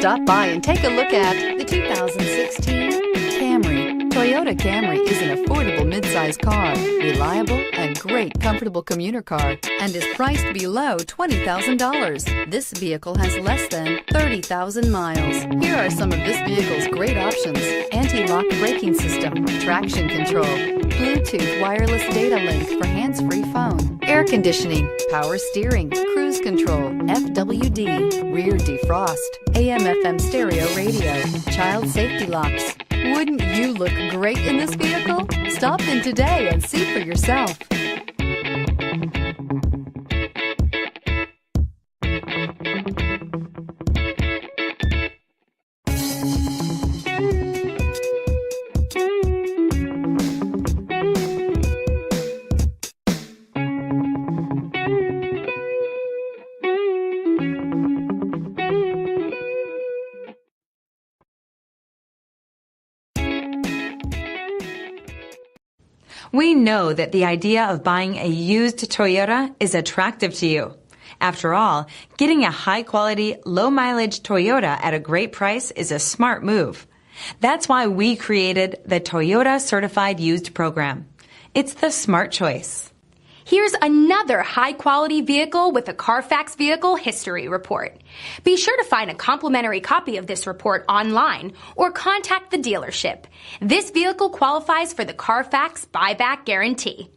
Stop by and take a look at the 2016 Camry. Toyota Camry is an affordable midsize car, reliable and great comfortable commuter car, and is priced below $20,000. This vehicle has less than 30,000 miles. Here are some of this vehicle's great options: anti-lock braking system, traction control, Bluetooth wireless data link for hands-free phone, air conditioning, power steering, cruise control, FWD, rear defrost, AM/FM stereo radio, child safety locks. Wouldn't you look great in this vehicle? Stop in today and see for yourself. We know that the idea of buying a used Toyota is attractive to you. After all, getting a high-quality, low-mileage Toyota at a great price is a smart move. That's why we created the Toyota Certified Used Program. It's the smart choice. Here's another high-quality vehicle with a Carfax Vehicle History Report. Be sure to find a complimentary copy of this report online or contact the dealership. This vehicle qualifies for the Carfax Buyback Guarantee.